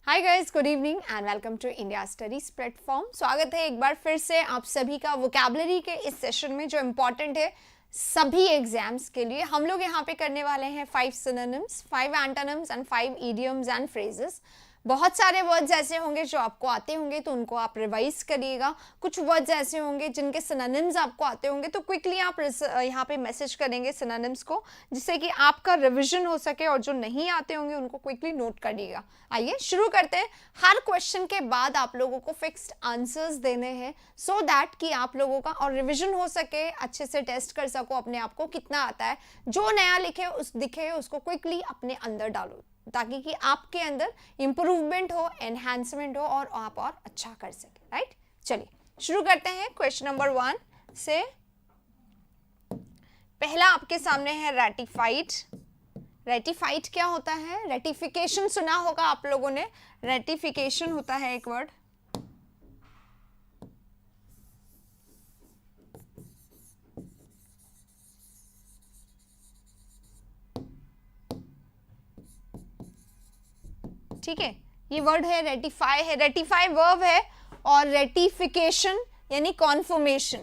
Hi guys, good evening and welcome to India Studies platform. स्वागत है एक बार फिर से आप सभी का वोकैबुलरी के इस सेशन में जो इम्पोर्टेंट है सभी एग्जाम्स के लिए। हम लोग यहाँ पे करने वाले हैं 5 synonyms, 5 antonyms and 5 idioms and phrases. बहुत सारे वर्ड्स ऐसे होंगे जो आपको आते होंगे तो उनको आप रिवाइज करिएगा। कुछ वर्ड्स ऐसे होंगे जिनके सिनोनिम्स आपको आते होंगे तो क्विकली आप यहाँ पे मैसेज करेंगे सिनोनिम्स को, जिससे कि आपका रिवीजन हो सके, और जो नहीं आते होंगे उनको क्विकली नोट करिएगा। आइए शुरू करते हैं। हर क्वेश्चन के बाद आप लोगों को फिक्स्ड आंसर्स देने हैं सो दैट कि आप लोगों का और रिविजन हो सके, अच्छे से टेस्ट कर सको अपने आप को कितना आता है। जो नया दिखे उसको क्विकली अपने अंदर डालो ताकि कि आपके अंदर इंप्रूवमेंट हो, एनहांसमेंट हो और आप और अच्छा कर सके। राइट, चलिए शुरू करते हैं क्वेश्चन नंबर 1 से। पहला आपके सामने है रेटिफाइड। रेटिफाइड क्या होता है? रेटिफिकेशन सुना होगा आप लोगों ने। रेटिफिकेशन होता है एक वर्ड। ठीक है, ये वर्ड है रेटिफाई है, रेटिफाई वर्ब है, और रेटिफिकेशन यानी कॉन्फर्मेशन।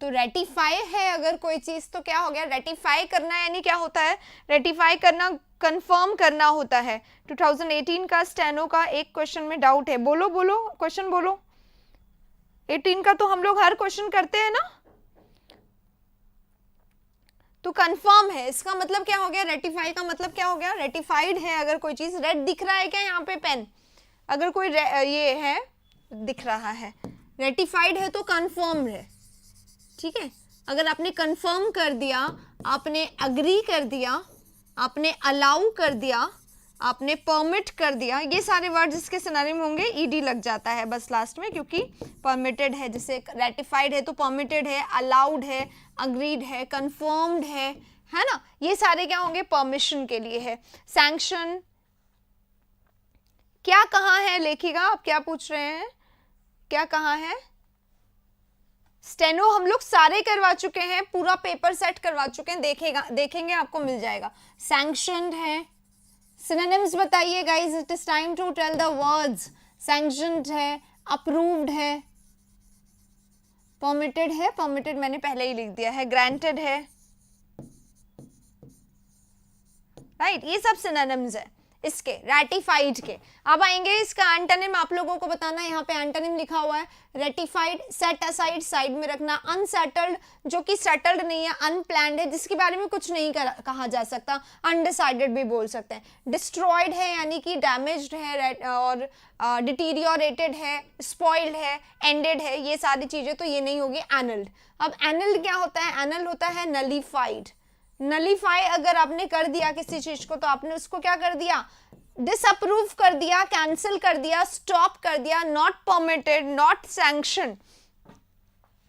तो रेटिफाई है अगर कोई चीज तो क्या हो गया? रेटिफाई करना यानी क्या होता है? रेटिफाई करना कंफर्म करना होता है। 2018 का स्टेनो का एक क्वेश्चन में डाउट है। बोलो बोलो, क्वेश्चन बोलो। 18 का तो हम लोग हर क्वेश्चन करते हैं ना, तो कंफर्म है। इसका मतलब क्या हो गया? रेटिफाई का मतलब क्या हो गया? रेटिफाइड है अगर कोई चीज। रेड दिख रहा है क्या यहाँ पे? पेन अगर कोई ये है दिख रहा है, रेटिफाइड है तो कंफर्म है। ठीक है, अगर आपने कंफर्म कर दिया, आपने अग्री कर दिया, आपने अलाउ कर दिया, आपने परमिट कर दिया, ये सारे वर्ड जिसके सिनोनिम होंगे ईडी लग जाता है बस लास्ट में, क्योंकि परमिटेड है। जैसे रेटिफाइड है तो परमिटेड है, अलाउड है, अग्रीड है, कंफर्म्ड है ना। ये सारे क्या होंगे? परमिशन के लिए है। सैंक्शन क्या कहाँ है? लेखिएगा, आप क्या पूछ रहे हैं? क्या कहाँ है? स्टेनो हम लोग सारे करवा चुके हैं, पूरा पेपर सेट करवा चुके हैं, देखेंगे आपको मिल जाएगा। सैंक्शनड है। सिनोनिम्स बताइए guys, it is time to tell the words. Sanctioned है, अप्रूव्ड है, परमिटेड है, परमिटेड मैंने पहले ही लिख दिया है, ग्रांटेड है। राइट, ये सब सिनोनिम्स है इसके, रेटिफाइड के। अब आएंगे इसका एंटोनिम, आप लोगों को बताना। यहाँ पे एंटोनिम लिखा हुआ है रेटिफाइड, सेट असाइड, साइड में रखना। अनसेटल्ड, जो कि सेटल्ड नहीं है, अनप्लान्ड है, जिसके बारे में कुछ नहीं कहा जा सकता, अनडिसाइडेड भी बोल सकते हैं। डिस्ट्रॉयड है यानी कि डैमेज्ड है, और डिटीरियोरेटेड है, स्पॉइल्ड है, एंडेड है, ये सारी चीजें तो ये नहीं होगी। एनल्ड। अब एनल्ड क्या होता है? एनल होता है नलीफाइड। नलीफाई अगर आपने कर दिया किसी चीज को तो आपने उसको क्या कर दिया? डिसअप्रूव कर दिया, कैंसिल कर दिया, स्टॉप कर दिया, not permitted, not sanction.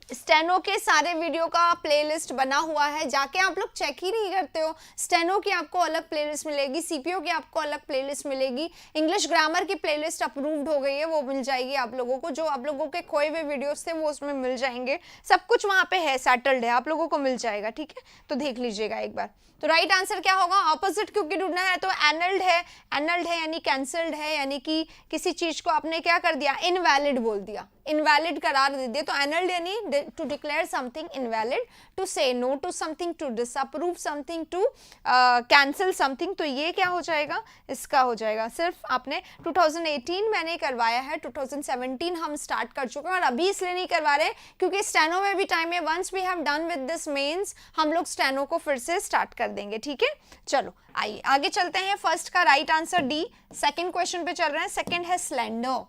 Steno के सारे वीडियो का प्लेलिस्ट बना हुआ है, जाके आप लोग चेक ही नहीं करते हो। स्टेनो की आपको अलग प्लेलिस्ट मिलेगी, सीपीओ की आपको अलग प्लेलिस्ट मिलेगी, इंग्लिश ग्रामर की प्लेलिस्ट अप्रूव्ड हो गई है, वो मिल जाएगी आप लोगों को। जो आप लोगों के खोए हुए वीडियोस थे वो उसमें मिल जाएंगे, सब कुछ वहां पे है, सेटल्ड है, आप लोगों को मिल जाएगा। ठीक है, तो देख लीजिएगा एक बार। तो राइट आंसर क्या होगा? ऑपोजिट क्योंकि ढूंढना है, तो एनल्ड है। एनल्ड है यानी कैंसल्ड है, यानी कि किसी चीज को आपने क्या कर दिया? इनवैलिड बोल दिया, इनवैलिड करार दे दिया। तो एनल्ड यानी to declare something invalid, to say no to something, to disapprove something, to cancel something. तो ये क्या हो जाएगा? इसका हो जाएगा। सिर्फ आपने 2018 मैंने करवाया है, 2017 हम स्टार्ट कर चुके हैं, और अभी इसलिए नहीं करवा रहे क्योंकि स्टेनो में भी टाइम है। Once we have done with this mains हम लोग स्टेनो को फिर से स्टार्ट कर देंगे। ठीक है, चलो आइए आगे चलते हैं। फर्स्ट का right answer D. Second question पे चल रहे हैं। सेकंड है स्लेंडर।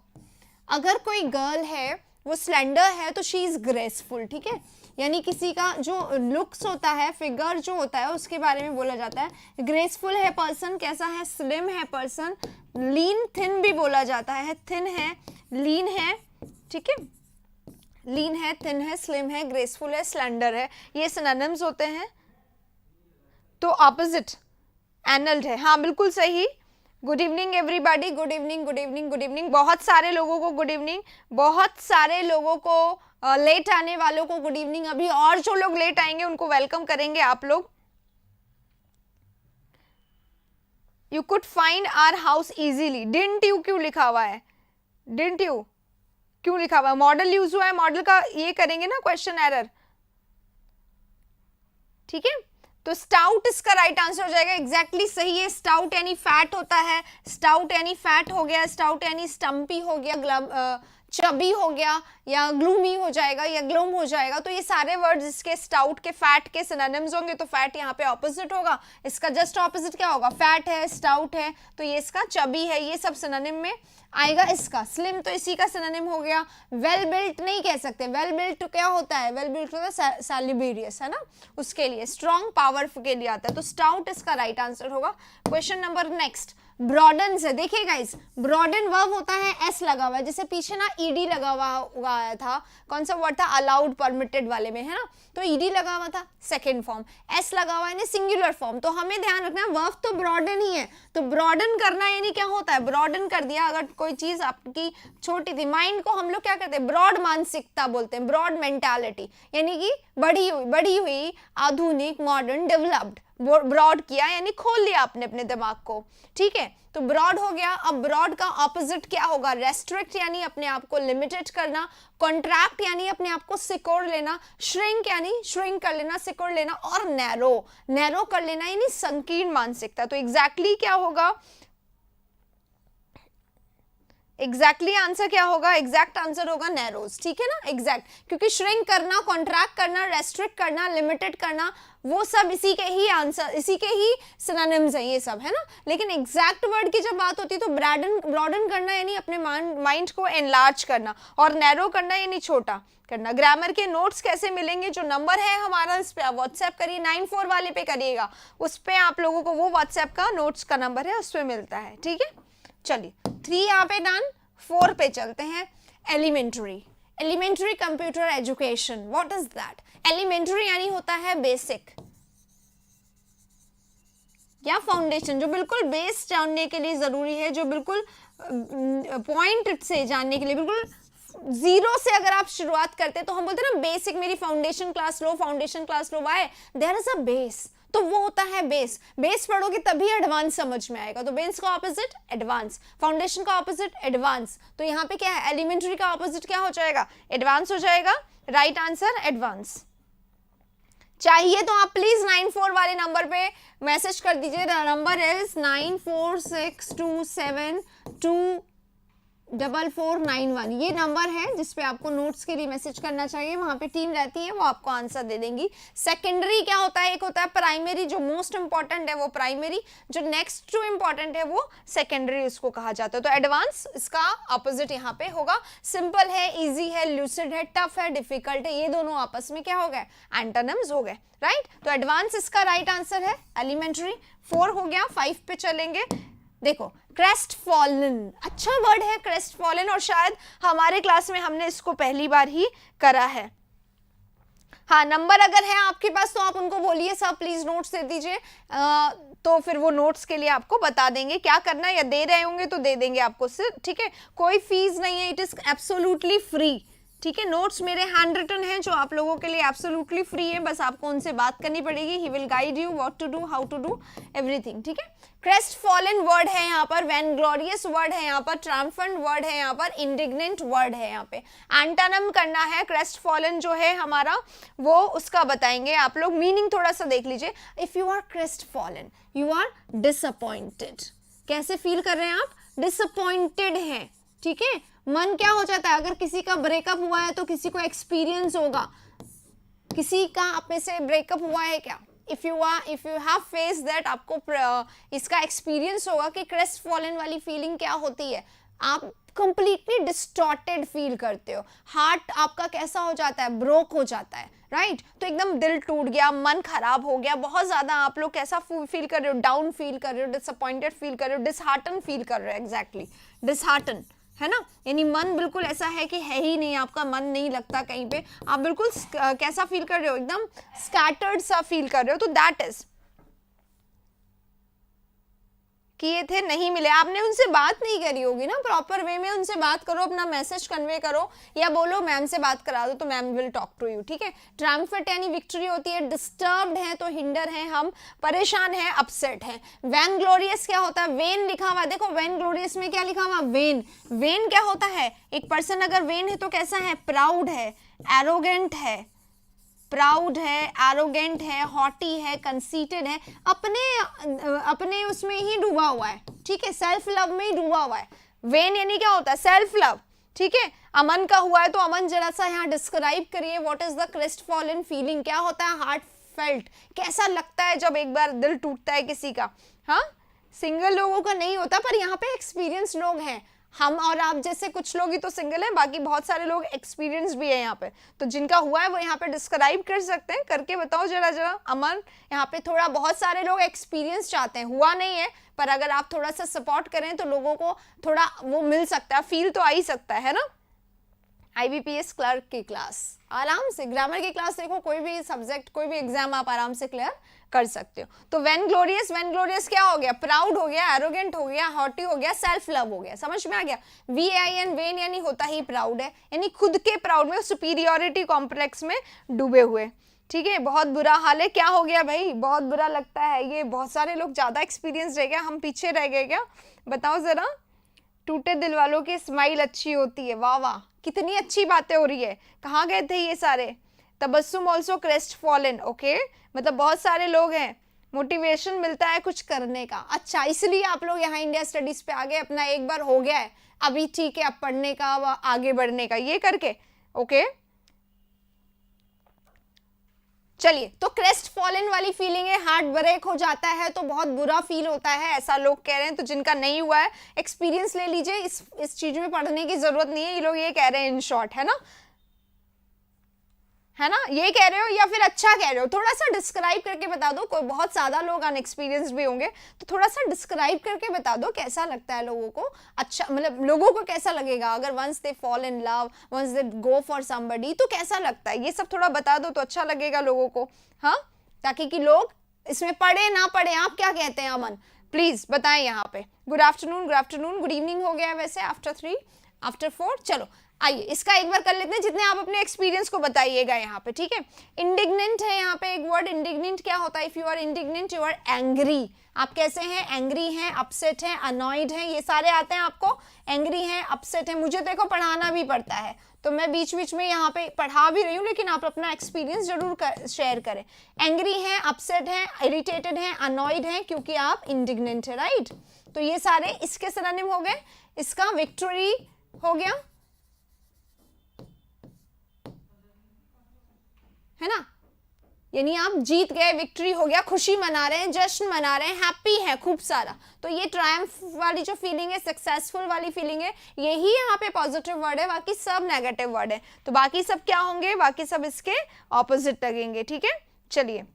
अगर कोई गर्ल है वो स्लेंडर है तो शी इज ग्रेसफुल। ठीक है, यानी किसी का जो लुक्स होता है, फिगर जो होता है, उसके बारे में बोला जाता है। ग्रेसफुल है पर्सन, कैसा है? स्लिम है पर्सन। लीन, थिन भी बोला जाता है। थिन है, लीन है, ठीक है, लीन है, थिन है, स्लिम है, ग्रेसफुल है, स्लेंडर है, ये सिनोनिम्स होते हैं। तो ऑपोजिट एनल्ड है। हाँ बिल्कुल सही। Good evening everybody, good evening, good evening, good evening. बहुत सारे लोगों को गुड इवनिंग, बहुत सारे लोगों को लेट आने वालों को गुड इवनिंग अभी, और जो लोग लेट आएंगे उनको वेलकम करेंगे आप लोग। You could find our house easily, didn't you क्यों लिखा हुआ है, डिडंट यू क्यों लिखा हुआ है, मॉडल यूज हुआ है, मॉडल का ये करेंगे ना क्वेश्चन एरर, ठीक है। तो स्टाउट इसका राइट आंसर हो जाएगा, एग्जैक्टली सही है। स्टाउट यानी फैट होता है, स्टाउट यानी फैट हो गया, स्टाउट यानी स्टम्पी हो गया, चबी हो गया, या ग्लूमी हो जाएगा, या ग्लूम हो जाएगा। तो ये सारे वर्ड्स इसके स्टाउट के फैट के सिनोनिम्स होंगे। तो फैट यहाँ पे ऑपोजिट होगा, इसका जस्ट ऑपोजिट क्या होगा, फैट है, स्टाउट है, तो ये इसका चबी है, ये सब सिनोनिम में आएगा। इसका स्लिम तो इसी का सिनोनिम हो गया। वेल बिल्ट नहीं कह सकते, वेल बिल्ट तो क्या होता है, वेल बिल्ट होता है सैलिबेरियस, है ना, उसके लिए स्ट्रॉन्ग पावर के लिए आता है। तो स्टाउट इसका राइट आंसर होगा। क्वेश्चन नंबर नेक्स्ट, ब्रॉडन से देखिए गाइस, ब्रॉडन वर्ब होता है एस लगा हुआ है, जैसे पीछे ना ईडी लगा हुआ आया था, कौन सा वर्ड था, अलाउड परमिटेड वाले में, है ना, तो ईडी लगा हुआ था सेकंड फॉर्म, एस लगा हुआ है सिंगुलर फॉर्म। तो हमें ध्यान रखना है वर्ब तो ब्रॉडन ही है, तो ब्रॉडन करना यानी क्या होता है, ब्रॉडन कर दिया। अगर कोई चीज आपकी छोटी थी, माइंड को हम लोग क्या करते हैं, ब्रॉड मानसिकता बोलते हैं, ब्रॉड मेंटालिटी, यानी कि बढ़ी हुई आधुनिक मॉडर्न डेवलप्ड, ब्रॉड किया यानी खोल लिया आपने अपने दिमाग को, ठीक है। तो ब्रॉड हो गया। अब ब्रॉड का ऑपोजिट क्या होगा, रेस्ट्रिक्ट यानी अपने आप को लिमिटेड करना, कॉन्ट्रैक्ट यानी अपने आप को सिकोड़ लेना, श्रिंक यानी श्रिंक कर लेना, सिकोड़ लेना, और नैरो कर लेना यानी संकीर्ण मानसिकता। तो एग्जैक्टली क्या होगा, एग्जैक्टली आंसर क्या होगा, एग्जैक्ट आंसर होगा नैरोज, ठीक है ना, एग्जैक्ट, क्योंकि श्रिंक करना, कॉन्ट्रैक्ट करना, रेस्ट्रिक्ट करना, लिमिटेड करना, वो सब इसी के ही आंसर, इसी के ही सिनोनिम्स हैं ये सब, है ना। लेकिन एग्जैक्ट वर्ड की जब बात होती है तो ब्रॉडन करना यानी अपने माइंड को एनलार्ज करना, और नैरो करना यानी छोटा करना। ग्रामर के नोट्स कैसे मिलेंगे, जो नंबर है हमारा इस पे आप व्हाट्सएप करिए, 94 वाले पे करिएगा, उस पे आप लोगों को वो व्हाट्सएप का नोट्स का नंबर है, उस पे मिलता है, ठीक है। चलिए 3 यहाँ पे डन, 4 पे चलते हैं। Elementary computer education, what is that. Elementary यानी होता है बेसिक या फाउंडेशन, जो बिल्कुल बेस जानने के लिए जरूरी है, जो बिल्कुल पॉइंट से जानने के लिए, बिल्कुल जीरो से अगर आप शुरुआत करते हैं तो हम बोलते हैं ना बेसिक, मेरी फाउंडेशन क्लास लो, फाउंडेशन क्लास लो, why, there is a base, तो वो होता है बेस। बेस पढ़ोगे तभी एडवांस समझ में आएगा। तो बेस का ऑपोजिट एडवांस, फाउंडेशन का ऑपोजिट एडवांस। तो यहाँ पे क्या है, एलिमेंट्री का ऑपोजिट क्या हो जाएगा, एडवांस हो जाएगा। Right answer advance. चाहिए तो आप प्लीज 94 वाले नंबर पे मैसेज कर दीजिए, नंबर इज 9462724491, ये नंबर है जिसपे आपको नोट्स के लिए मैसेज करना चाहिए। वहां पे टीम रहती है, वो आपको आंसर दे देंगी। सेकेंडरी क्या होता है, एक होता है प्राइमरी, जो मोस्ट इंपॉर्टेंट है वो प्राइमरी, जो नेक्स्ट टू इंपॉर्टेंट है वो सेकेंडरी उसको कहा जाता है। तो एडवांस इसका ऑपोजिट यहाँ पे होगा। सिंपल है, इजी है, लूसिड है, टफ है, डिफिकल्ट है, ये दोनों आपस में क्या हो गए, एंटोनिम्स हो गए, राइट। तो एडवांस इसका राइट आंसर है। एलिमेंट्री 4 हो गया, 5 पे चलेंगे। देखो क्रेस्ट फॉलन, अच्छा वर्ड है क्रेस्ट फॉलन, और शायद हमारे क्लास में हमने इसको पहली बार ही करा है। हाँ, नंबर अगर है आपके पास तो आप उनको बोलिए सब प्लीज नोट्स दे दीजिए, तो फिर वो नोट्स के लिए आपको बता देंगे क्या करना है, या दे रहे होंगे तो दे देंगे आपको सिर्फ, ठीक है। कोई फीस नहीं है, इट इज एब्सोल्युटली फ्री, ठीक है। नोट्स मेरे हैंड रिटन हैं जो आप लोगों के लिए एब्सोल्युटली फ्री है, बस आपको उनसे बात करनी पड़ेगी। He will guide you what to do, how to do everything, ठीक है। क्रेस्ट फॉलन वर्ड है यहाँ पर, वैन ग्लोरियस वर्ड है यहाँ पर, ट्रायम्फेंट वर्ड है यहाँ पर, इंडिग्नेंट वर्ड है यहाँ पे। एंटोनिम करना है क्रेस्ट फॉलन जो है हमारा, वो उसका बताएंगे आप लोग। मीनिंग थोड़ा सा देख लीजिए। If you are crestfallen, you are disappointed. कैसे फील कर रहे हैं आप, डिसअपॉइंटेड हैं, ठीक है। मन क्या हो जाता है, अगर किसी का ब्रेकअप हुआ है तो किसी को एक्सपीरियंस होगा, किसी का आप में से ब्रेकअप हुआ है क्या, if you have face that, आपको इसका एक्सपीरियंस होगा कि क्रेस्ट फॉलन वाली फीलिंग क्या होती है। आप कंप्लीटली डिस्टॉर्टेड फील करते हो, हार्ट आपका कैसा हो जाता है, ब्रोक हो जाता है, राइट। तो एकदम दिल टूट गया, मन खराब हो गया, बहुत ज्यादा आप लोग कैसा फील कर रहे हो, डाउन फील कर रहे हो, डिसअपॉइंटेड फील कर रहे हो, डिसहार्टन फील कर रहे हो, एग्जैक्टली डिसहार्टन, है ना। यानी मन बिल्कुल ऐसा है कि है ही नहीं, आपका मन नहीं लगता कहीं पे, आप बिल्कुल कैसा फील कर रहे हो, एकदम स्कैटर्ड सा फील कर रहे हो। तो दैट इज किए थे, नहीं मिले। आपने उनसे बात नहीं करी होगी ना प्रॉपर वे में, उनसे बात करो, अपना मैसेज कन्वे करो, या बोलो मैम से बात करा दो तो ma'am will talk to you, ठीक है। ट्रायम्फेंट यानी विक्ट्री होती है, डिस्टर्ब्ड है तो हिंडर है हम, परेशान है अपसेट है। वैन ग्लोरियस क्या होता है, वेन लिखा हुआ, देखो वैन ग्लोरियस में क्या लिखा हुआ, वेन। वेन क्या होता है, एक पर्सन अगर वेन है तो कैसा है, प्राउड है, एरोगेंट है, प्राउड है, एरोगेंट है, हॉटी है, कंसीटेड है, अपने उसमें ही डूबा हुआ है, ठीक है, सेल्फ लव में ही डूबा हुआ है। वेन यानी क्या होता है, सेल्फ लव, ठीक है। अमन का हुआ है तो अमन जरा सा यहाँ डिस्क्राइब करिए, व्हाट इज द क्रेस्टफॉलन फीलिंग, क्या होता है हार्ट फेल्ट, कैसा लगता है जब एक बार दिल टूटता है किसी का। हाँ, सिंगल लोगों का नहीं होता, पर यहाँ पे एक्सपीरियंस लोग हैं, हम और आप जैसे कुछ लोग ही तो सिंगल हैं, बाकी बहुत सारे लोग एक्सपीरियंस भी है यहाँ पे, तो जिनका हुआ है वो यहाँ पे डिस्क्राइब कर सकते हैं, करके बताओ जरा जरा। अमन, यहाँ पे थोड़ा बहुत सारे लोग एक्सपीरियंस चाहते हैं, हुआ नहीं है, पर अगर आप थोड़ा सा सपोर्ट करें तो लोगों को थोड़ा वो मिल सकता है, फील तो आ ही सकता है ना। IBPS क्लर्क की क्लास आराम से, ग्रामर की क्लास देखो, कोई भी सब्जेक्ट कोई भी एग्जाम आप आराम से क्लियर कर सकते हो। तो वैन ग्लोरियस क्या हो गया, प्राउड हो गया, एरोगेंट हो गया, हॉटी हो गया, सेल्फ लव हो गया, समझ में आ गया। VAIN वेन यानी होता ही प्राउड है, यानी खुद के प्राउड में, सुपीरियोरिटी कॉम्प्लेक्स में डूबे हुए, ठीक है। बहुत बुरा हाल है, क्या हो गया भाई, बहुत बुरा लगता है ये, बहुत सारे लोग ज्यादा एक्सपीरियंस रह गया, हम पीछे रह गए क्या, बताओ जरा। टूटे दिल वालों की स्माइल अच्छी होती है, वाह वाह, कितनी अच्छी बातें हो रही है, कहाँ गए थे ये सारे। Tabassum also crest fallen, okay, मतलब बहुत सारे लोग हैं, मोटिवेशन मिलता है कुछ करने का, अच्छा इसलिए आप लोग यहाँ इंडिया स्टडीज पे आ गए, अपना एक बार हो गया है, अभी ठीक है अब पढ़ने का, आगे बढ़ने का, ये करके, ओके। चलिए, तो क्रेस्ट फॉलन वाली फीलिंग है, हार्ट ब्रेक हो जाता है तो बहुत बुरा फील होता है, ऐसा लोग कह रहे हैं। तो जिनका नहीं हुआ है एक्सपीरियंस ले लीजिए, इस चीज में पढ़ने की जरूरत नहीं है, ये लोग ये कह रहे हैं इन शॉर्ट, है ना, है ना, ये कह रहे हो या फिर अच्छा कह रहे हो, थोड़ा सा डिस्क्राइब करके बता दो। कोई बहुत ज्यादा लोग अनएक्सपीरियंस भी होंगे, तो थोड़ा सा डिस्क्राइब करके बता दो कैसा लगता है लोगों को, अच्छा मतलब लोगों को कैसा लगेगा अगर once they fall in love, once they go for somebody, तो कैसा लगता है, ये सब थोड़ा बता दो तो अच्छा लगेगा लोगों को, हाँ, ताकि कि लोग इसमें पढ़े ना पढ़े। आप क्या कहते हैं अमन, प्लीज बताएं यहाँ पे। गुड आफ्टरनून, गुड इवनिंग हो गया है वैसे, आफ्टर 3 आफ्टर 4, चलो आइए इसका एक बार कर लेते हैं, जितने आप अपने एक्सपीरियंस को बताइएगा यहाँ पे, ठीक है। इंडिग्नेंट है यहाँ पे एक वर्ड, इंडिग्नेंट क्या होता है, if you are indignant you are angry, आप कैसे हैं, एंग्री हैं, अपसेट हैं, अनॉयड हैं, ये सारे आते हैं आपको, एंग्री हैं, अपसेट हैं। मुझे देखो पढ़ाना भी पड़ता है, तो मैं बीच बीच में यहाँ पे पढ़ा भी रही हूँ, लेकिन आप अपना एक्सपीरियंस जरूर शेयर करें। एंग्री हैं, अपसेट हैं, इरिटेटेड हैं, अनॉयड हैं, क्योंकि आप इंडिग्नेंट है, राइट। तो ये सारे इसके सिनोनिम हो गए, इसका विक्ट्री हो गया, है ना, यानी आप जीत गए, विक्ट्री हो गया, खुशी मना रहे हैं, जश्न मना रहे हैं, हैप्पी है खूब सारा। तो ये ट्रायम्फ वाली जो फीलिंग है, सक्सेसफुल वाली फीलिंग है, यही यहाँ पे पॉजिटिव वर्ड है, बाकी सब नेगेटिव वर्ड है। तो बाकी सब क्या होंगे, बाकी सब इसके ऑपोजिट लगेंगे, ठीक है। चलिए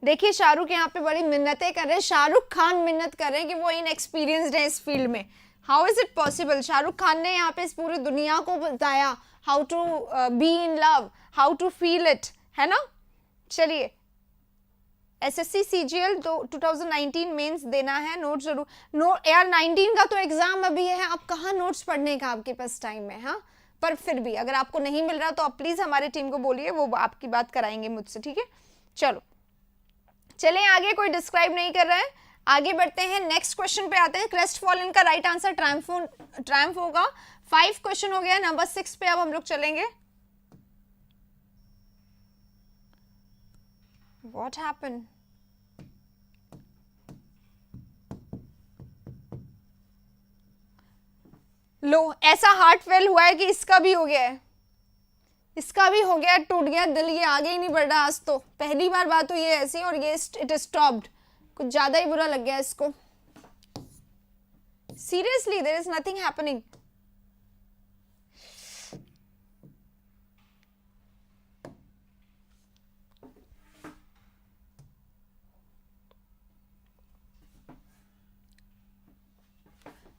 देखिए, शाहरुख यहाँ पे बड़ी मिन्नतें कर रहे हैं, शाहरुख खान मिन्नत कर रहे हैं कि वो इनएक्सपीरियंस्ड है इस फील्ड में। How is it possible, Shahrukh Khan ने यहाँ पे इस पूरी दुनिया को बताया how to be in love, how to feel it, है ना। चलिए, SSC CGL तो 2019 मेंस देना है, नोट जरूर, यार 19 का तो एग्जाम अभी है, अब कहाँ नोट्स पढ़ने का आपके पास टाइम है, हाँ, पर फिर भी अगर आपको नहीं मिल रहा तो आप प्लीज हमारे टीम को बोलिए, वो आपकी बात कराएंगे मुझसे, ठीक है। चलो चलें आगे, कोई डिस्क्राइब नहीं कर रहा है, आगे बढ़ते हैं, नेक्स्ट क्वेश्चन पे आते हैं। क्रेस्ट फॉलन का राइट आंसर ट्रायम्फ होगा। 5 क्वेश्चन हो गया, नंबर 6 पे अब हम लोग चलेंगे। What happened? लो, ऐसा हार्ट फेल हुआ है कि इसका भी हो गया है, इसका भी हो गया, टूट गया दिल, ये आगे ही नहीं बढ़ रहा। आज तो पहली बार बात हुई है ऐसी, और ये इट स्टॉप्ड, कुछ ज्यादा ही बुरा लग गया इसको। Seriously there is nothing happening.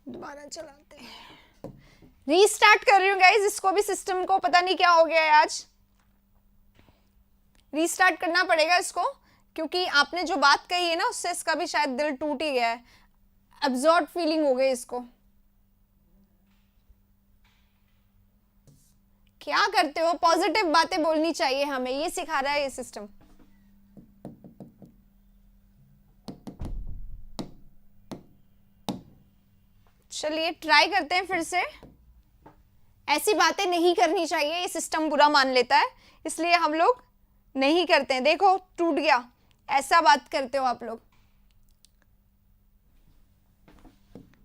दोबारा चलाते हैं, रीस्टार्ट कर रही हूँ गाइज, इसको भी सिस्टम को पता नहीं क्या हो गया है आज, रीस्टार्ट करना पड़ेगा इसको, क्योंकि आपने जो बात कही है ना उससे इसका भी शायद दिल टूट ही गया है, अब्सॉर्ब फीलिंग हो गई इसको। क्या करते हो, पॉजिटिव बातें बोलनी चाहिए हमें, ये सिखा रहा है ये सिस्टम। चलिए ट्राई करते हैं फिर से। ऐसी बातें नहीं करनी चाहिए, ये सिस्टम बुरा मान लेता है, इसलिए हम लोग नहीं करते हैं। देखो टूट गया, ऐसा बात करते हो आप लोग।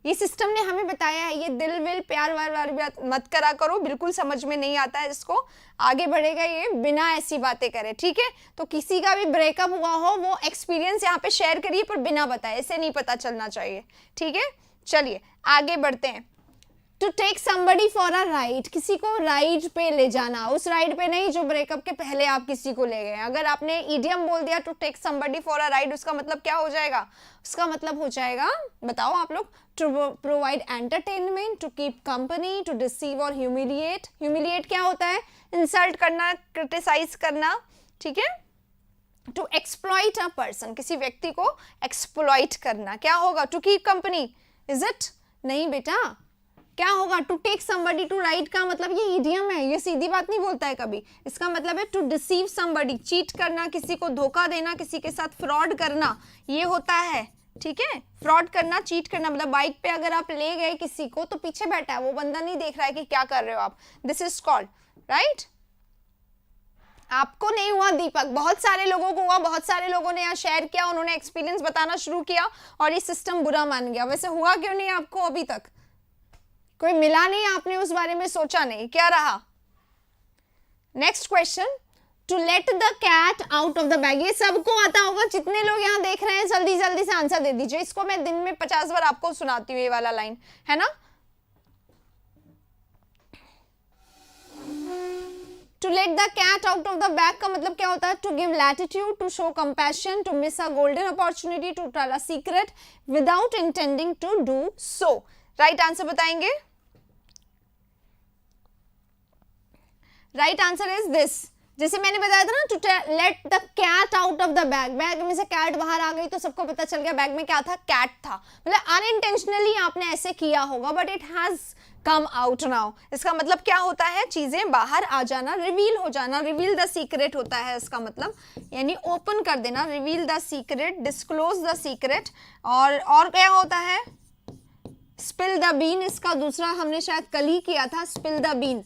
ये सिस्टम ने हमें बताया है, ये दिल विल प्यार वार वार बात मत करा करो, बिल्कुल समझ में नहीं आता है इसको, आगे बढ़ेगा ये बिना ऐसी बातें करे, ठीक है। तो किसी का भी ब्रेकअप हुआ हो वो एक्सपीरियंस यहाँ पे शेयर करिए, पर बिना बताए, ऐसे नहीं पता चलना चाहिए, ठीक है। चलिए आगे बढ़ते हैं। To take somebody for a ride, किसी को राइड पे ले जाना, उस राइड पे नहीं जो ब्रेकअप के पहले आप किसी को ले गए। अगर आपने इडियम बोल दिया to take somebody for a ride, उसका मतलब क्या हो जाएगा? उसका मतलब हो जाएगा, बताओ आप लोग, to provide entertainment, to keep company, to deceive और ह्यूमिलिएट। ह्यूमिलिएट क्या होता है? इंसल्ट करना, क्रिटिसाइज करना, ठीक है। टू एक्सप्लॉइट अ पर्सन, किसी व्यक्ति को एक्सप्लॉइट करना, क्या होगा? To keep company, is it? नहीं बेटा, क्या होगा? To take somebody to ride का मतलब ये इडियम है, ये सीधी बात नहीं बोलता है कभी। इसका मतलब है टू डिसीव समबडी, चीट करना, किसी को धोखा देना, किसी के साथ फ्रॉड करना, ये होता है, ठीक है। फ्रॉड करना, चीट करना, मतलब बाइक पे अगर आप ले गए किसी को तो पीछे बैठा है वो बंदा, नहीं देख रहा है कि क्या कर रहे हो आप, दिस इज कॉल्ड राइट। आपको नहीं हुआ दीपक, बहुत सारे लोगों को हुआ, बहुत सारे लोगों ने यहाँ शेयर किया, उन्होंने एक्सपीरियंस बताना शुरू किया और ये सिस्टम बुरा मान गया। वैसे हुआ क्यों नहीं आपको अभी तक? कोई मिला नहीं, आपने उस बारे में सोचा नहीं, क्या रहा? Next question, to let the cat out of the bag, ये सबको आता होगा, जितने लोग यहाँ देख रहे हैं जल्दी जल्दी से आंसर दे दीजिए। इसको मैं दिन में 50 बार आपको सुनाती हूँ, ये वाला लाइन है ना। To let the cat out of the bag का मतलब क्या होता है? To give latitude, to show compassion, to miss a golden opportunity, to tell a secret without intending to do so. Right answer बताएंगे? Right answer is this, जैसे मैंने बताया था ना, to let the cat out of the bag, bag में से cat बाहर आ गई तो सबको पता चल गया बैग में क्या था, कैट था, मतलब अनइंटेंशनली आपने ऐसे किया होगा, but it has come out now. इसका मतलब क्या होता है? चीजें बाहर आ जाना, रिवील हो जाना, रिवील द सीक्रेट होता है इसका मतलब, यानी ओपन कर देना, reveal the secret, disclose the secret. और क्या होता है? स्पिल द बीन, इसका दूसरा हमने शायद कल ही किया था, स्पिल द बीन,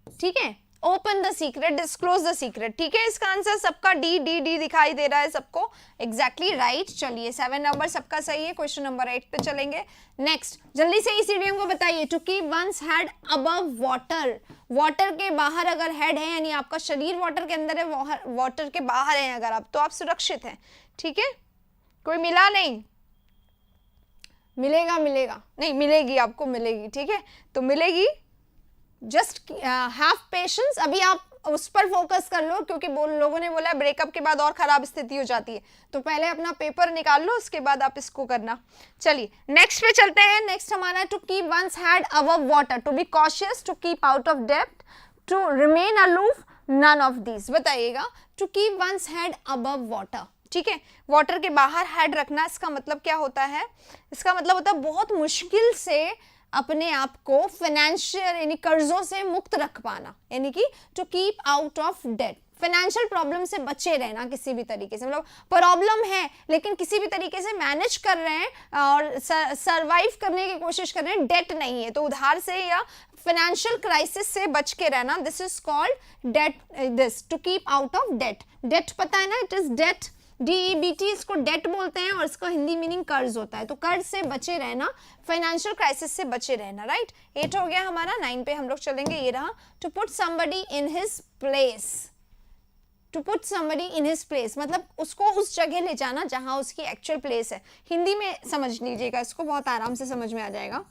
ठीक है। Open the secret, disclose the secret, ठीक है। इसका आंसर सबका डी डी डी दिखाई दे रहा है सबको, एग्जैक्टली राइट। चलिए 7 नंबर सबका सही है। क्वेश्चन नंबर 8 पे चलेंगे। नेक्स्ट, जल्दी से इस इडियम को बताइए। To keep one's head above water, water के बाहर अगर हेड है, यानी आपका शरीर वाटर के अंदर है, वाटर के बाहर है अगर आप, तो आप सुरक्षित हैं, ठीक है। कोई मिला नहीं? मिलेगा, मिलेगा नहीं, मिलेगी आपको, मिलेगी, ठीक है। तो मिलेगी, जस्ट हैव पेशेंस। अभी आप उस पर फोकस कर लो, क्योंकि लोगों ने बोला ब्रेकअप के बाद और खराब स्थिति हो जाती है, तो पहले अपना पेपर निकाल लो, उसके बाद आप इसको करना। चलिए नेक्स्ट पे चलते हैं। नेक्स्ट हमारा to keep one's head above water, to be cautious, to keep out of depth, to remain aloof, none of these. बताइएगा, to keep one's head above water, ठीक है। वाटर के बाहर हेड रखना, इसका मतलब क्या होता है? इसका मतलब होता है बहुत मुश्किल से अपने आप को फाइनेंशियल यानी कर्जों से मुक्त रख पाना, यानी कि to keep out of debt, financial problem से बचे रहना किसी भी तरीके से, मतलब प्रॉब्लम है लेकिन किसी भी तरीके से मैनेज कर रहे हैं और सरवाइव करने की कोशिश कर रहे हैं, डेट नहीं है तो उधार से या फाइनेंशियल क्राइसिस से बच के रहना, this is called debt, this to keep out of debt. Debt पता है ना, इट इज डेट, DEBT, इसको डेट बोलते हैं और इसका हिंदी मीनिंग कर्ज होता है। तो कर्ज से बचे रहना, फाइनेंशियल क्राइसिस से बचे रहना, राइट। 8 हो गया हमारा। 9 पे हम लोग चलेंगे, ये रहा, to put somebody in his place, to put somebody in his place मतलब उसको उस जगह ले जाना जहां उसकी एक्चुअल प्लेस है। हिंदी में समझ लीजिएगा इसको, बहुत आराम से समझ में आ जाएगा।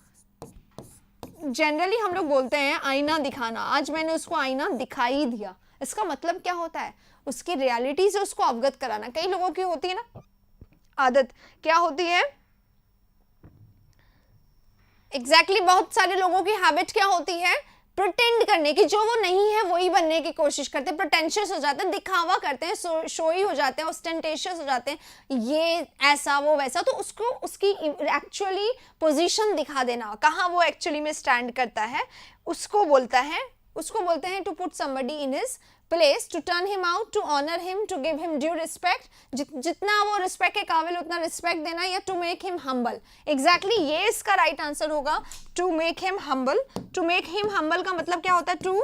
जनरली हम लोग बोलते हैं आईना दिखाना, आज मैंने उसको आईना दिखाई दिया, इसका मतलब क्या होता है? उसकी रियलिटी से उसको अवगत कराना। कई लोगों की होती है ना आदत, क्या होती है एग्जैक्टली बहुत सारे लोगों की हैबिट क्या होती है? प्रिटेंड करने की, जो वो नहीं है वही बनने की कोशिश करते हैं, प्रोटेंशियस हो जाते हैं, दिखावा करते हैं, शोई हो जाते हैं, ऑस्टेंटेशियस हो जाते हैं, ये ऐसा वो वैसा। तो उसको उसकी एक्चुअली पोजीशन दिखा देना, कहाँ वो एक्चुअली में स्टैंड करता है, उसको बोलते हैं to put somebody in his place, to turn him out, to honour him, to give him due respect, जितना वो रिस्पेक्ट के काबिल उतना रिस्पेक्ट देना, या to make him humble. Exactly ये इसका राइट आंसर होगा, to make him humble. To make him humble का मतलब क्या होता है, टू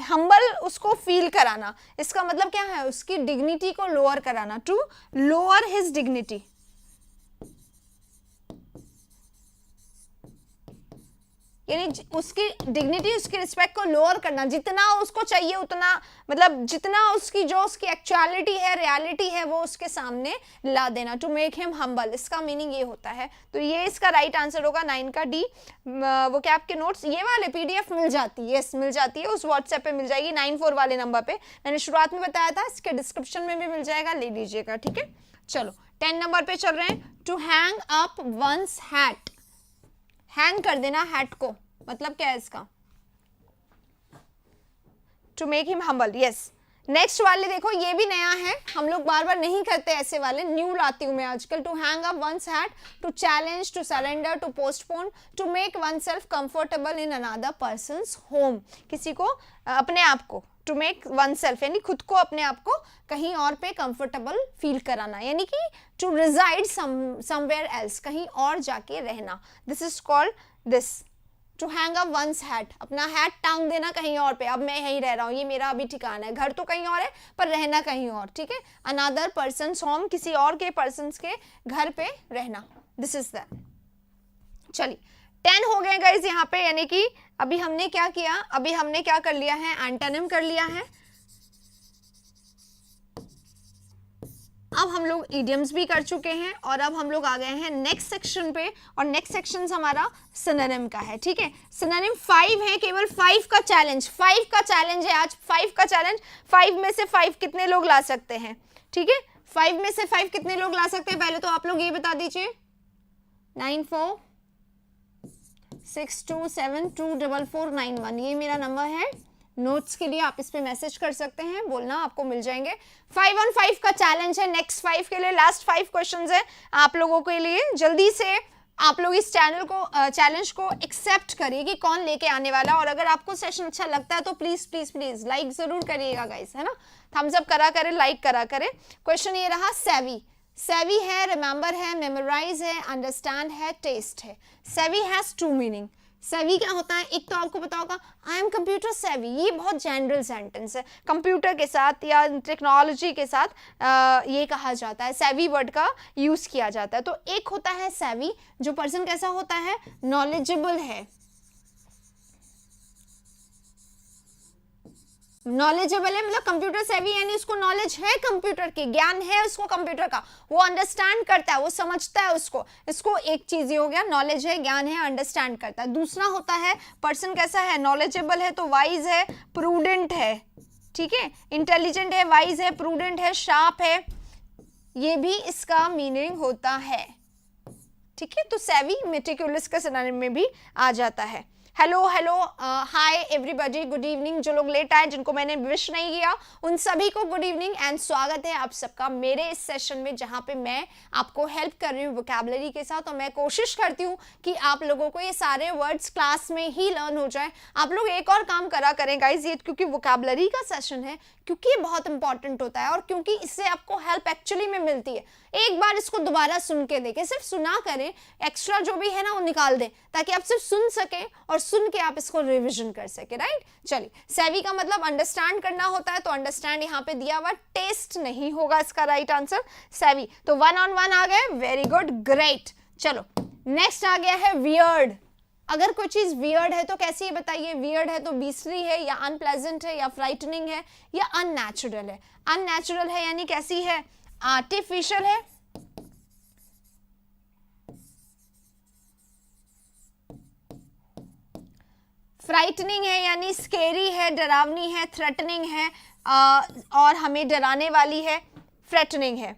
हम्बल उसको फील कराना, इसका मतलब क्या है, उसकी डिग्निटी को लोअर कराना, टू लोअर हिज डिग्निटी। यानी उसकी डिग्निटी, उसकी रिस्पेक्ट को लोअर करना, जितना उसको चाहिए उतना, मतलब जितना उसकी जो उसकी एक्चुअलिटी है, रियलिटी है, वो उसके सामने ला देना, टू मेक हिम हम्बल, इसका मीनिंग ये होता है। तो ये इसका राइट आंसर होगा 9 का डी। वो क्या आपके नोट्स ये वाले पीडीएफ मिल जाती है, मिल जाती है, उस व्हाट्सएप पे मिल जाएगी 94 वाले नंबर पे, मैंने शुरुआत में बताया था, इसके डिस्क्रिप्शन में भी मिल जाएगा, ले लीजिएगा, ठीक है। चलो 10 नंबर पे चल रहे हैं, to hang up one's hat, hang कर देना हैट को, मतलब क्या है इसका, to make him humble, yes. Next वाले देखो, ये भी नया है, हम लोग बार बार नहीं करते ऐसे वाले, न्यू लाती हूं मैं आजकल। To hang up one's hat, to challenge, to surrender, to postpone, to make oneself comfortable in another person's home, किसी को अपने आप को, टू मेक वन सेल्फ यानी खुद को, अपने आप को कहीं और पे कंफर्टेबल फील कराना, यानी कि टू रिजाइड समवेयर एल्स, कहीं और जाके रहना, this is called this, to hang up one's hat, अपना हैट टांग देना कहीं और पे, अब मैं यहीं रह रहा हूँ, ये मेरा अभी ठिकाना है, घर तो कहीं और है पर रहना कहीं और, ठीक है। अनदर पर्सन्स होम, किसी और के पर्सन्स के घर पे रहना, दिस इज दैट। चलिए 10 हो गए गाइस यहाँ पे, यानी कि अभी हमने क्या किया, अभी हमने क्या कर लिया है, एंटोनिम कर लिया है, अब हम लोग इडियम्स भी कर चुके हैं, और अब हम लोग आ गए हैं नेक्स्ट सेक्शन पे, और नेक्स्ट सेक्शन हमारा सिनोनिम का है, ठीक है। सिनोनिम 5 है, केवल 5 का चैलेंज, 5 का चैलेंज है आज, 5 का चैलेंज, 5 में से 5 कितने लोग ला सकते हैं, ठीक है, 5 में से 5 कितने लोग ला सकते हैं, पहले तो आप लोग ये बता दीजिए। 9462724491, ये मेरा नंबर है, नोट्स के लिए आप इस पे मैसेज कर सकते हैं, बोलना आपको मिल जाएंगे। 5 on 5 का चैलेंज है, नेक्स्ट 5 के लिए लास्ट 5 क्वेश्चंस है आप लोगों के लिए, जल्दी से आप लोग इस चैलेंज को एक्सेप्ट करिए कि कौन लेके आने वाला, और अगर आपको सेशन अच्छा लगता है तो प्लीज प्लीज प्लीज लाइक जरूर करिएगा गाइस, है ना, थम्स अप करा करें, लाइक करा करें। क्वेश्चन ये रहा, सेवी, सेवी है, रिमेंबर है, मेमोराइज है, अंडरस्टैंड है, टेस्ट है। सेवी हैज 2 मीनिंग। सेवी क्या होता है, एक तो आपको पता होगा आई एम कंप्यूटर सेवी, ये बहुत जनरल सेंटेंस है, कंप्यूटर के साथ या टेक्नोलॉजी के साथ ये कहा जाता है, सेवी वर्ड का यूज किया जाता है। तो एक होता है सेवी, जो पर्सन कैसा होता है, नॉलेजेबल है, नॉलेजेबल है मतलब कंप्यूटर सेवी, यानी उसको नॉलेज है कंप्यूटर की, ज्ञान है उसको कंप्यूटर का, वो अंडरस्टैंड करता है, वो समझता है उसको, इसको एक चीज ये हो गया, नॉलेज है, ज्ञान है, अंडरस्टैंड करता है। दूसरा होता है पर्सन कैसा है, नॉलेजेबल है तो वाइज है, प्रूडेंट है, ठीक है, इंटेलिजेंट है, वाइज है, प्रूडेंट है, शार्प है, ये भी इसका मीनिंग होता है, ठीक है। तो सेवी मेटिकुलस का सिनोनिम में भी आ जाता है। Hello hello, hi everybody, good evening. जो लोग लेट आए, जिनको मैंने विश नहीं किया, उन सभी को गुड इवनिंग एंड स्वागत है आप सबका मेरे इस सेशन में, जहां पे मैं आपको हेल्प कर रही हूँ वोकैबुलरी के साथ, और मैं कोशिश करती हूँ कि आप लोगों को ये सारे वर्ड्स क्लास में ही लर्न हो जाए। आप लोग एक और काम करा करें गाइज, ये क्योंकि वोकैबुलरी का सेशन है, क्योंकि ये बहुत इंपॉर्टेंट होता है, और क्योंकि इससे आपको हेल्प एक्चुअली में मिलती है। एक बार इसको दोबारा सुन के देखें, सिर्फ सुना करें, एक्स्ट्रा जो भी है ना वो निकाल दें, ताकि आप सिर्फ सुन सकें और सुन के आप इसको रिवीजन कर सके, राइट। चलिए, सेवी का मतलब अंडरस्टैंड करना होता है, तो अंडरस्टैंड यहाँ पे दिया हुआ, टेस्ट नहीं होगा इसका राइट आंसर, सेवी। तो 1 on 1 आ गए, वेरी गुड, ग्रेट। चलो नेक्स्ट आ गया है वियर्ड। अगर कोई चीज वियर्ड है तो कैसी है बताइए, वियर्ड है तो बीस्टरी है, या अनप्लेजेंट है, या फ्राइटनिंग है, या अननेचुरल है। अननेचुरल है यानी कैसी है, आर्टिफिशियल है, फ्राइटनिंग है यानी स्केरी है, डरावनी है, थ्रेटनिंग है, और हमें डराने वाली है, थ्रेटनिंग है।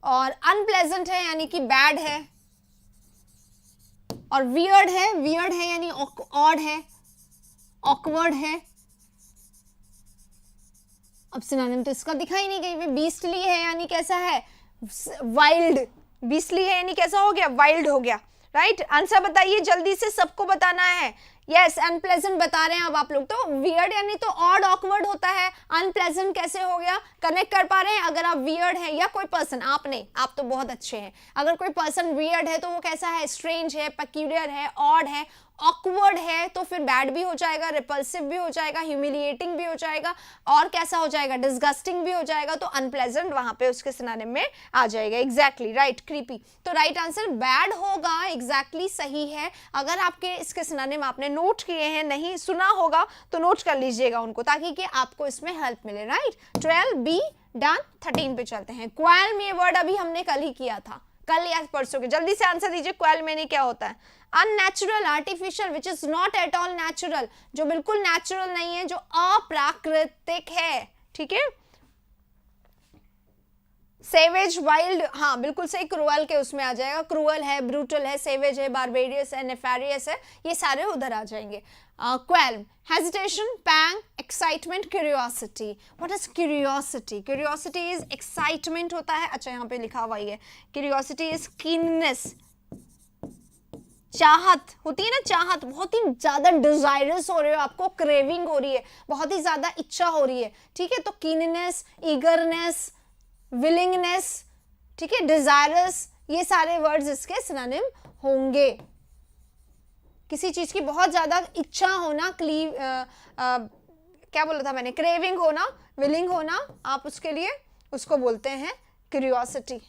और अनप्लेजेंट है यानी कि बैड है, और वियर्ड है यानी ऑड है, ऑकवर्ड है, अब सिनोनिम तो इसका दिखाई नहीं कहीं पे, बीस्टली है यानी कैसा है, वाइल्ड, बीस्टली है यानी कैसा हो गया, वाइल्ड हो गया, राइट। आंसर बताइए जल्दी से, सबको बताना है। यस, अनप्लेजेंट बता रहे हैं अब आप लोग। तो वियर्ड यानी तो ऑड ऑकवर्ड होता है, अनप्लेजेंट कैसे हो गया, कनेक्ट कर पा रहे हैं। अगर आप वियर्ड है या कोई पर्सन, आप नहीं, आप तो बहुत अच्छे हैं, अगर कोई पर्सन वियर्ड है तो वो कैसा है, स्ट्रेंज है, पेक्यूलियर है, ऑड है, ऑकवर्ड है, तो फिर बैड भी हो जाएगा, रिपल्सिव भी हो जाएगा, ह्यूमिलिएटिंग भी हो जाएगा, और कैसा हो जाएगा, डिस्गस्टिंग भी हो जाएगा। तो अनप्लेजेंट वहां पे उसके सिनोनिम में आ जाएगा। Exactly right, creepy. तो राइट आंसर बैड होगा, एग्जैक्टली सही है। अगर आपके इसके सिनोनिम आपने नोट किए हैं, नहीं सुना होगा तो नोट कर लीजिएगा उनको, ताकि कि आपको इसमें हेल्प मिले, राइट। 12 be done. 13 पे चलते हैं। क्वाल में वर्ड अभी हमने कल ही किया था, कल या परसों के। जल्दी से आंसर दीजिए, क्वाल में क्या होता है, unnatural, artificial, which is not at all natural, जो बिल्कुल नेचुरल नहीं है, जो अप्राकृतिक है, ठीक है। सेवेज, वाइल्ड, हाँ बिल्कुल सही, क्रूअल के उसमें आ जाएगा, क्रूअल है, ब्रूटल है, सेवेज है, बारबेरियस है, नेफेरियस है, ये सारे उधर आ जाएंगे। Qualm, hesitation, pang, excitement, curiosity. What is curiosity? Curiosity is excitement होता है, अच्छा यहाँ पे लिखा हुआ ही है, क्यूरियोसिटी इज कीननेस, चाहत होती है ना, चाहत, बहुत ही ज्यादा डिजायरस हो रहे हो, आपको क्रेविंग हो रही है, बहुत ही ज्यादा इच्छा हो रही है, ठीक है। तो कीननेस, ईगरनेस, विलिंगनेस, ठीक है, डिजायरस, ये सारे वर्ड्स इसके सिनोनिम होंगे। किसी चीज की बहुत ज्यादा इच्छा होना, क्या बोला था मैंने, क्रेविंग होना, विलिंग होना, आप उसके लिए उसको बोलते हैं क्यूरियोसिटी,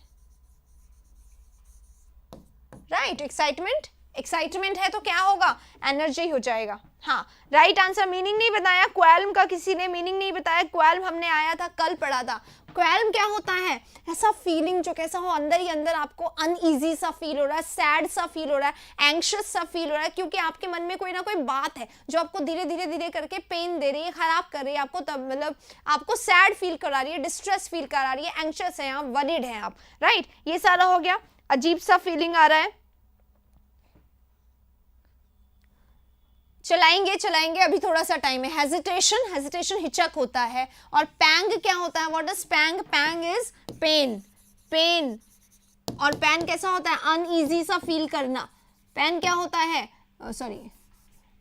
राइट। एक्साइटमेंट, एक्साइटमेंट है तो क्या होगा, एनर्जी हो जाएगा। हाँ राइट आंसर। मीनिंग नहीं बताया क्वेल्म का, किसी ने मीनिंग नहीं बताया। क्वेल्म हमने आया था, कल पढ़ा था। क्वेल्म क्या होता है, ऐसा फीलिंग जो कैसा हो, अंदर ही अंदर आपको अनईजी सा फील हो रहा है, सैड सा फील हो रहा है, एंग्शियस सा फील हो रहा है, क्योंकि आपके मन में कोई ना कोई बात है जो आपको धीरे धीरे धीरे करके पेन दे रही है, खराब कर रही है आपको, तब मतलब आपको सैड फील करा रही है, डिस्ट्रेस फील करा रही है, एंग्शियस है आप, वरीड है आप, राइट। ये सारा हो गया, अजीब सा फीलिंग आ रहा है। चलाएंगे चलाएंगे, अभी थोड़ा सा टाइम है। हेजिटेशन, हेजिटेशन हिचक होता है। और पैंग क्या होता है, what is pang? Pang is pain, pain. और पैन कैसा होता है, अनईजी सा फील करना। पैन क्या होता है, सॉरी,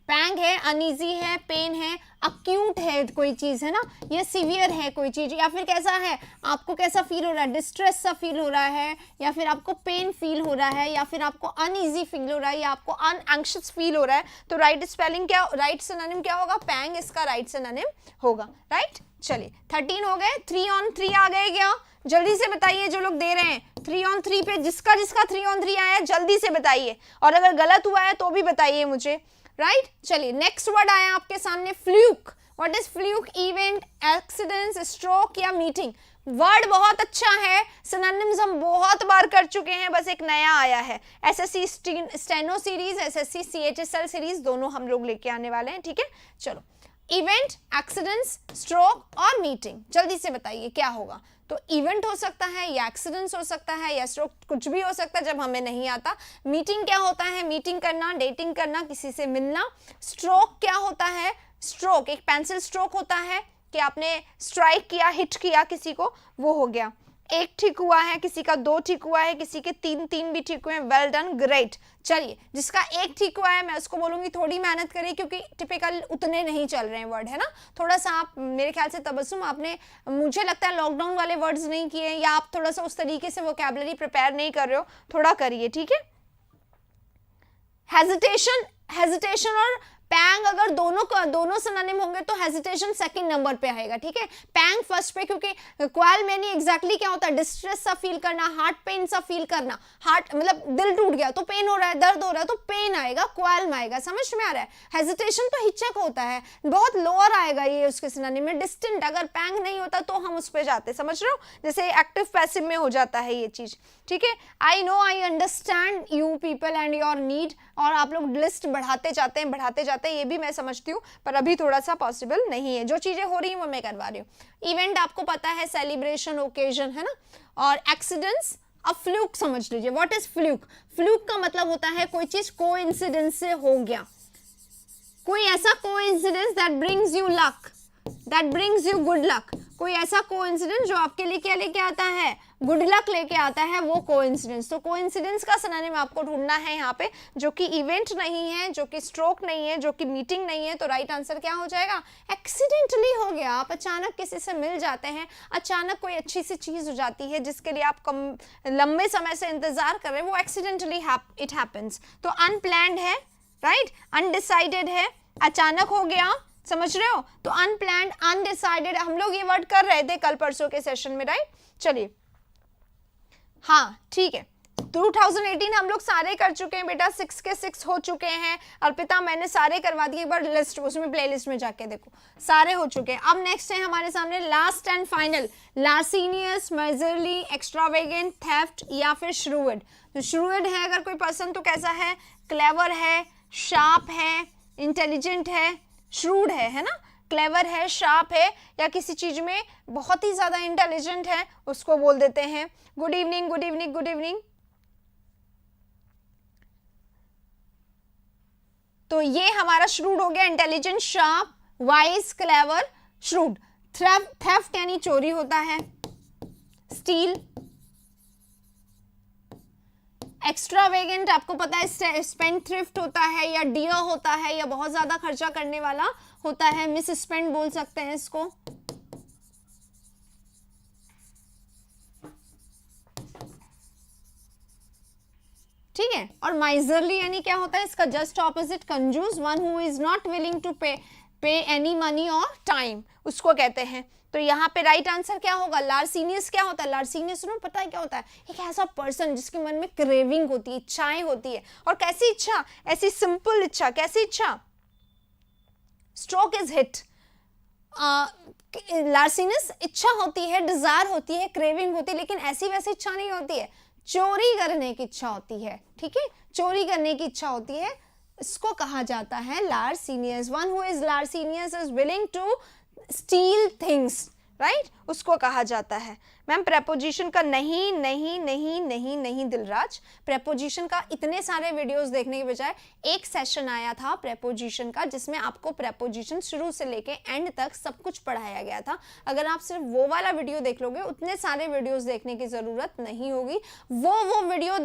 पैंग है, अनईजी है, पेन है, अक्यूट है कोई चीज, है ना, ये सीवियर है कोई चीज, या फिर कैसा है, आपको कैसा फील हो रहा है, डिस्ट्रेस सा फील हो रहा है, या फिर आपको पेन फील हो रहा है, या फिर आपको अनईजी फील हो रहा है, या आपको एंग्शियस फील हो रहा है। तो राइट स्पेलिंग क्या, राइट सिनोनिम क्या होगा, पैंग इसका राइट सिनोनिम होगा, राइट। चलिए 13 हो गए, 3 on 3 आ गए क्या? जल्दी से बताइए जो लोग दे रहे हैं। 3 on 3 पे जिसका जिसका 3 on 3 आया है जल्दी से बताइए, और अगर गलत हुआ है तो भी बताइए मुझे, राइट। चलिए नेक्स्ट वर्ड आया आपके सामने, fluke. What is fluke? Event, accident, stroke या मीटिंग। वर्ड बहुत अच्छा है, सिनोनिम्स हम बहुत बार कर चुके हैं, बस एक नया आया है। SSC steno series, SSC CHSL series, दोनों हम लोग लेके आने वाले हैं, ठीक है। चलो, इवेंट, एक्सीडेंट्स, स्ट्रोक और मीटिंग, जल्दी से बताइए क्या होगा। तो इवेंट हो सकता है, या एक्सीडेंट्स हो सकता है, या स्ट्रोक, कुछ भी हो सकता है जब हमें नहीं आता। मीटिंग क्या होता है? मीटिंग करना, डेटिंग करना, किसी से मिलना। स्ट्रोक क्या होता है? स्ट्रोक एक पेंसिल स्ट्रोक होता है कि आपने स्ट्राइक किया, हिट किया किसी को, वो हो गया। एक ठीक हुआ है, किसी का 2 ठीक हुआ है, किसी के 3 भी ठीक हुए हैं, वेल डन, ग्रेट। चलिए, जिसका 1 ठीक हुआ है मैं उसको बोलूंगी थोड़ी मेहनत करिए, क्योंकि टिपिकल उतने नहीं चल रहे हैं वर्ड, है ना। थोड़ा सा आप, मेरे ख्याल से तबस्सुम, आपने मुझे लगता है लॉकडाउन वाले वर्ड्स नहीं किए, या आप थोड़ा सा उस तरीके से वोकैबुलरी प्रिपेयर नहीं कर रहे हो, थोड़ा करिए, ठीक है। हेजिटेशन, हेजिटेशन और पैंग अगर दोनों सिनोनिम होंगे तो हेजिटेशन सेकंड नंबर पे आएगा, ठीक है। पैंग फर्स्ट पे, क्योंकि क्वाल में नहीं एग्जैक्टली क्या होता है, डिस्ट्रेस सा फील करना, हार्ट पेन सा फील करना, हार्ट मतलब दिल टूट गया तो पेन हो रहा है, दर्द हो रहा है तो पेन आएगा, क्वाल में आएगा, समझ में आ रहा है। हेजिटेशन तो हिचक होता है, बहुत लोअर आएगा ये उसके सिनोनिम में। डिस्टेंट, अगर पैंग नहीं होता तो हम उस पर जाते, समझ रहे हो, जैसे एक्टिव पैसिव में हो जाता है ये चीज, ठीक है। I know, I understand you people and your need, और आप लोग लिस्ट बढ़ाते जाते हैं, ये भी मैं समझती हूँ, पर अभी थोड़ा सा पॉसिबल नहीं है। जो चीजें हो रही हैं वो मैं करवा रही हूँ। इवेंट आपको पता है, सेलिब्रेशन, ओकेजन, है ना। और एक्सीडेंट्स, अब फ्लूक समझ लीजिए। What is fluke? फ्लूक का मतलब होता है कोई चीज कोइंसिडेंस से हो गया, कोई ऐसा coincidence that brings you luck, that brings you good luck, कोई ऐसा कोइंसिडेंस जो आपके लिए क्या लेके आता है, गुड लक लेके आता है, वो कोइंसिडेंस। तो कोइंसिडेंस का सिनोनिम आपको ढूंढना है यहाँ पे, जो कि इवेंट नहीं है, जो कि स्ट्रोक नहीं है, जो कि मीटिंग नहीं है। तो राइट आंसर क्या हो जाएगा, एक्सीडेंटली हो गया। आप अचानक किसी से मिल जाते हैं, अचानक कोई अच्छी सी चीज हो जाती है जिसके लिए आप लंबे समय से इंतजार कर रहे हैं, वो एक्सीडेंटली इट हैपेंस। तो अनप्लैन्ड है, राइट, अनडिसाइडेड है, अचानक हो गया, समझ रहे हो। तो अनप्लैन्ड, अनडिसाइडेड, हम लोग ये वर्ड कर रहे थे कल परसों के सेशन में, राइट। चलिए, हाँ ठीक है, 2018 हम लोग सारे कर चुके हैं बेटा, 6 के 6 हो चुके हैं। अर्पिता मैंने सारे करवा दिए, एक बार लिस्ट उसमें प्लेलिस्ट में जाके देखो, सारे हो चुके हैं। अब नेक्स्ट है हमारे सामने last and final, larcenous, majorly, extravagant, theft या फिर श्रूड। तो श्रूड है अगर कोई पर्सन तो कैसा है, क्लेवर है, शार्प है, इंटेलिजेंट है, श्रूड है ना, क्लेवर है, शार्प है, या किसी चीज में बहुत ही ज्यादा इंटेलिजेंट है, उसको बोल देते हैं। Good evening, good evening, good evening. तो ये हमारा श्रूड हो गया, intelligent, sharp, wise, clever, shrewd. Theft यानी चोरी होता है, स्टील। एक्स्ट्रावेगेंट आपको पता है स्पेंड थ्रिफ्ट होता है, या डियर होता है, या बहुत ज्यादा खर्चा करने वाला होता है, मिस स्पेंड बोल सकते हैं इसको। ठीक है, और माइजरली यानी क्या होता है इसका जस्ट ऑपोजिट, कंजूस, one who is not willing to pay any money और टाइम, उसको कहते हैं। तो यहाँ पे राइट आंसर क्या होगा, लार्सिनियस। क्या होता है लार्सिनियस, सुनो पता है क्या होता है, एक ऐसा पर्सन जिसके मन में क्रेविंग होती है, इच्छाएं होती है। और कैसी इच्छा, ऐसी सिंपल इच्छा, कैसी इच्छा, स्ट्रोक इज हिट। लार्सिनियस इच्छा होती है, डिजायर होती है, क्रेविंग होती है, लेकिन ऐसी वैसी इच्छा नहीं होती है, चोरी करने की इच्छा होती है। ठीक है, चोरी करने की इच्छा होती है, इसको कहा जाता है larcenous. One who is larcenous is willing to steal things, right, उसको कहा जाता है। मैम प्रेपोजिशन का नहीं नहीं नहीं नहीं नहीं दिलराज, प्रेपोजिशन का इतने सारे वीडियोस देखने के बजाय एक सेशन आया था प्रेपोजिशन का, जिसमें आपको प्रेपोजिशन शुरू से लेके एंड तक सब कुछ पढ़ाया गया था। अगर आप सिर्फ वो वाला वीडियो देख लोगे, उतने सारे वीडियोस देखने की जरूरत नहीं होगी। वो वीडियो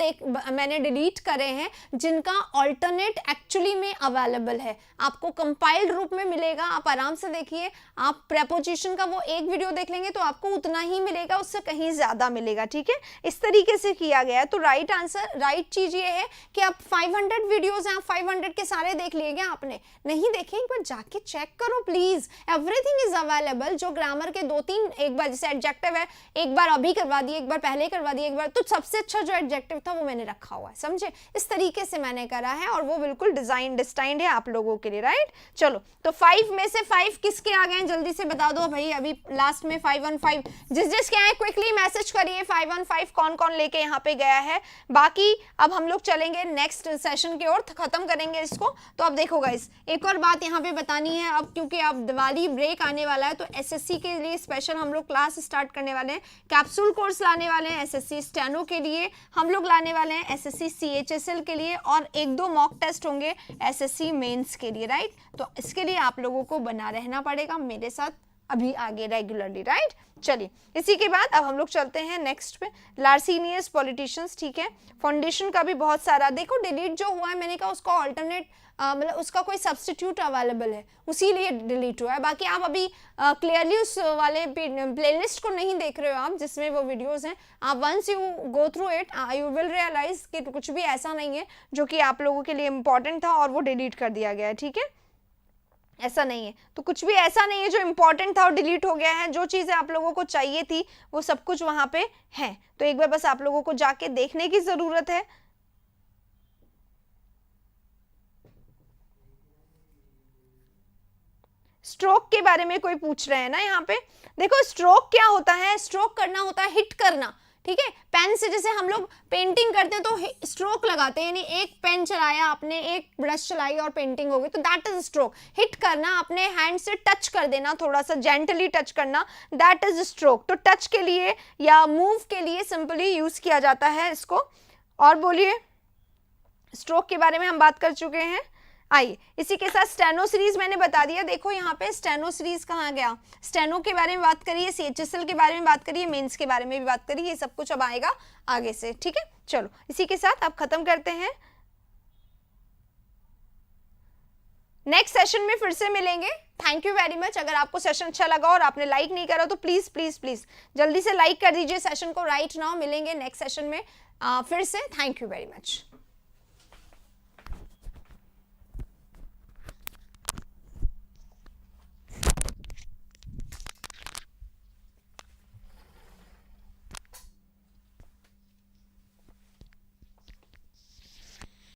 मैंने डिलीट करे हैं जिनका ऑल्टरनेट एक्चुअली में अवेलेबल है, आपको कंपाइल्ड रूप में मिलेगा, आप आराम से देखिए। आप प्रेपोजिशन का वो एक वीडियो देख लेंगे तो आपको उतना ही मिलेगा, उससे कहीं ज्यादा मिलेगा। ठीक है, इस तरीके से किया गया है। तो राइट आंसर, राइट चीज ये है कि आप 500 वीडियोस हैं, आप 500 के सारे देख लिए क्या आपने, नहीं देखे, एक बार जाके चेक करो प्लीज, एवरीथिंग इज अवेलेबल। जो ग्रामर के 2-3, एक बार जैसे एडजेक्टिव है, एक बार अभी करवा दिए, एक बार पहले करवा दिए, एक बार, तो सबसे अच्छा जो एडजेक्टिव था वो मैंने रखा हुआ है, समझे, इस तरीके से मैंने करा है, और वो बिल्कुल डिजाइन डिस्टाइंड है आप लोगों के लिए, राइट। चलो, तो 5 में से 5 किसके आ गए हैं, जल्दी से बता दो भाई, अभी लास्ट में 515 जिस के आए क्विकली मैसेज करिए 515 कौन कौन लेके यहाँ पे गया है। बाकी अब हम लोग चलेंगे नेक्स्ट सेशन की ओर, खत्म करेंगे इसको। तो अब देखो गाइस, एक और बात यहाँ पे बतानी है, अब क्योंकि अब दिवाली ब्रेक आने वाला है, तो एसएससी के लिए स्पेशल हम लोग क्लास स्टार्ट करने वाले हैं, कैप्सूल कोर्स लाने वाले हैं एसएससी स्टेनो के लिए, हम लोग लाने वाले हैं एसएससी सीएचएसएल के लिए, और 1-2 मॉक टेस्ट होंगे एसएससी मेंस के लिए, राइट। तो इसके लिए आप लोगों को बना रहना पड़ेगा मेरे साथ अभी आगे रेगुलरली, राइट। चलिए, इसी के बाद अब हम लोग चलते हैं नेक्स्ट पे, लार्सिनियस पॉलिटिशियंस। ठीक है, फाउंडेशन का भी बहुत सारा, देखो डिलीट जो हुआ है, मैंने कहा उसका ऑल्टरनेट मतलब उसका कोई सब्स्टिट्यूट अवेलेबल है, उसी लिए डिलीट हुआ है। बाकी आप अभी क्लियरली उस वाले प्लेलिस्ट को नहीं देख रहे हो आप, जिसमें वो वीडियोस हैं। आप once you go through it you will realise कि कुछ भी ऐसा नहीं है जो कि आप लोगों के लिए इंपॉर्टेंट था और वो डिलीट कर दिया गया है। ठीक है, ऐसा नहीं है, तो कुछ भी ऐसा नहीं है जो इंपॉर्टेंट था और डिलीट हो गया है। जो चीजें आप लोगों को चाहिए थी वो सब कुछ वहां पे है, तो एक बार बस आप लोगों को जाके देखने की जरूरत है। स्ट्रोक के बारे में कोई पूछ रहे हैं ना यहाँ पे, देखो स्ट्रोक क्या होता है, स्ट्रोक करना होता है हिट करना। ठीक है, पेन से जैसे हम लोग पेंटिंग करते हैं तो स्ट्रोक लगाते हैं, यानी एक पेन चलाया आपने, एक ब्रश चलाई और पेंटिंग हो गई, तो दैट इज स्ट्रोक। हिट करना, अपने हैंड से टच कर देना, थोड़ा सा जेंटली टच करना, दैट इज स्ट्रोक। तो टच के लिए या मूव के लिए सिंपली यूज किया जाता है इसको। और बोलिए, स्ट्रोक के बारे में हम बात कर चुके हैं। आइए इसी के साथ स्टेनो सीरीज मैंने बता दिया। देखो यहाँ पे स्टेनो सीरीज कहाँ गया, स्टेनो के बारे में बात करिए, CHSL के बारे में बात करिए, मेंस के बारे में भी बात करिए, ये सब कुछ अब आएगा आगे से, ठीक है। चलो इसी के साथ आप खत्म करते हैं, नेक्स्ट सेशन में फिर से मिलेंगे। Thank you very much. अगर आपको सेशन अच्छा लगा और आपने लाइक नहीं करा तो प्लीज प्लीज प्लीज जल्दी से लाइक कर दीजिए सेशन को राइट नाउ। मिलेंगे नेक्स्ट सेशन में फिर से। Thank you very much.